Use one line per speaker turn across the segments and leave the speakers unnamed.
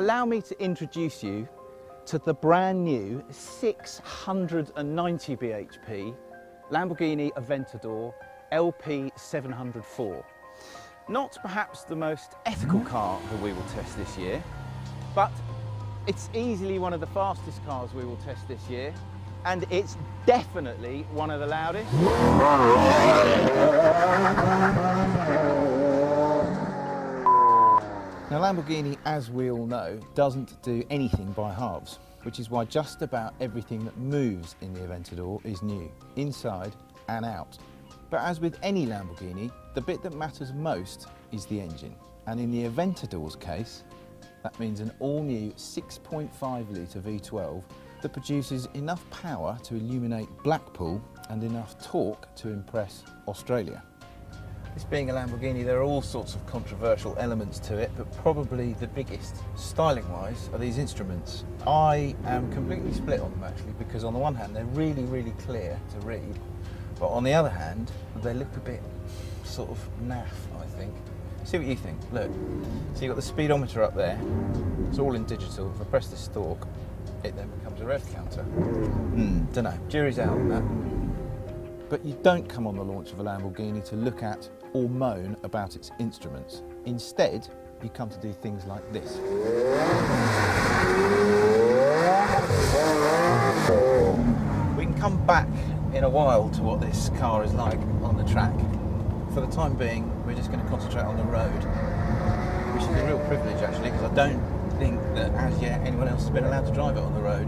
allow me to introduce you to the brand new 690 bhp Lamborghini Aventador LP704. Not perhaps the most ethical car that we will test this year, but it's easily one of the fastest cars we will test this year, and it's definitely one of the loudest. Now Lamborghini, as we all know, doesn't do anything by halves, which is why just about everything that moves in the Aventador is new, inside and out. But as with any Lamborghini, the bit that matters most is the engine. And in the Aventador's case, that means an all-new 6.5 litre V12 that produces enough power to illuminate Blackpool and enough torque to impress Australia. This being a Lamborghini, there are all sorts of controversial elements to it, but probably the biggest, styling-wise, are these instruments. I am completely split on them actually, because on the one hand they're really, really clear to read, but on the other hand they look a bit sort of naff, I think. See what you think. Look, so you've got the speedometer up there, it's all in digital. If I press this stalk, it then becomes a rev counter. Don't know, jury's out on that. But you don't come on the launch of a Lamborghini to look at or moan about its instruments. Instead, you come to do things like this. We can come back in a while to what this car is like on the track. For the time being, we're just going to concentrate on the road, which is a real privilege actually, because I don't think that as yet anyone else has been allowed to drive it on the road.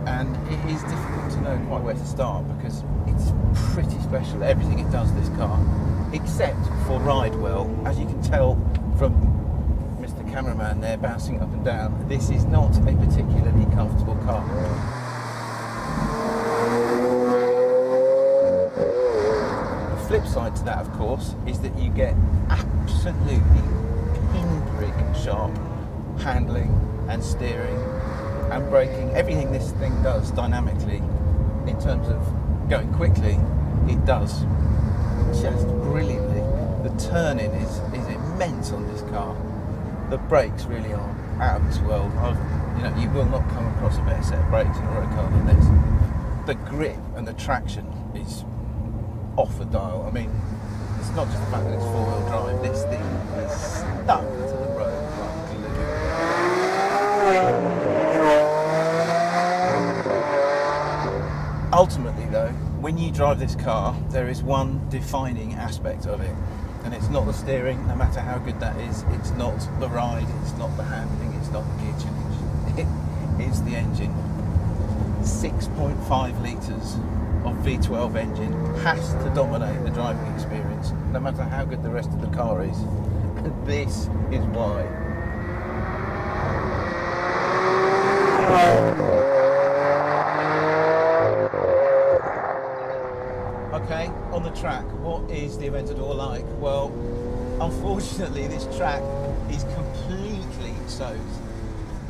And it is difficult to know quite where to start because it's pretty special, everything it does, this car, except for ride well. As you can tell from Mr. Cameraman there bouncing up and down, this is not a particularly comfortable car. The flip side to that, of course, is that you get absolutely pinprick sharp handling and steering and braking. Everything this thing does dynamically, in terms of going quickly, it does just brilliantly. The turning is immense on this car. The brakes really are out of this world. You will not come across a better set of brakes in a road car than this. The grip and the traction is off the dial. I mean, it's not just the fact that it's four-wheel drive. This thing is stuck to the road like glue. Ultimately though, when you drive this car, there is one defining aspect of it, and it's not the steering, no matter how good that is, it's not the ride, it's not the handling, it's not the gear change, it's the engine. 6.5 litres of V12 engine has to dominate the driving experience, no matter how good the rest of the car is, and this is why. Okay, on the track, what is the Aventador like? Well, unfortunately this track is completely soaked,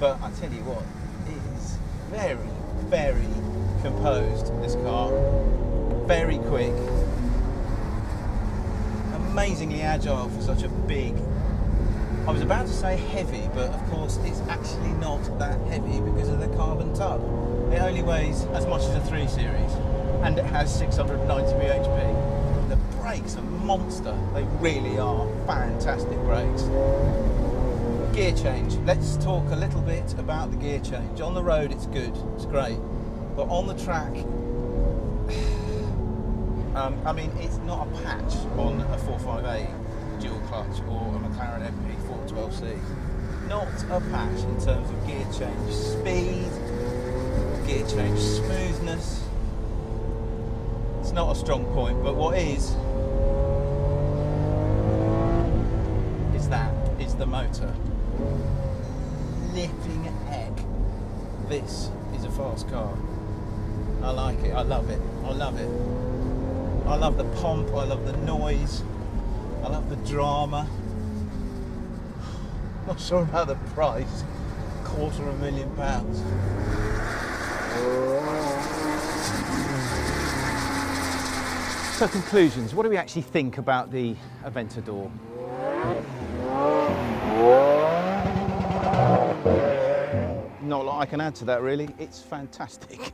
but I tell you what, it is very, very composed, this car. Very quick, amazingly agile for such a big, I was about to say heavy, but of course it's actually not that heavy because of the carbon tub. It only weighs as much as a 3 Series. And it has 690 bhp. The brakes are monster. They really are fantastic brakes. Gear change. Let's talk a little bit about the gear change. On the road it's good, it's great. But on the track, I mean, it's not a patch on a 458 dual clutch or a McLaren MP412C. Not a patch in terms of gear change speed, gear change smoothness. It's not a strong point, but what is the motor. Flipping heck, this is a fast car. I like it, I love it, I love it. I love the pomp, I love the noise, I love the drama. Not sure about the price, £250,000. So conclusions, what do we actually think about the Aventador? Not a lot I can add to that really, it's fantastic.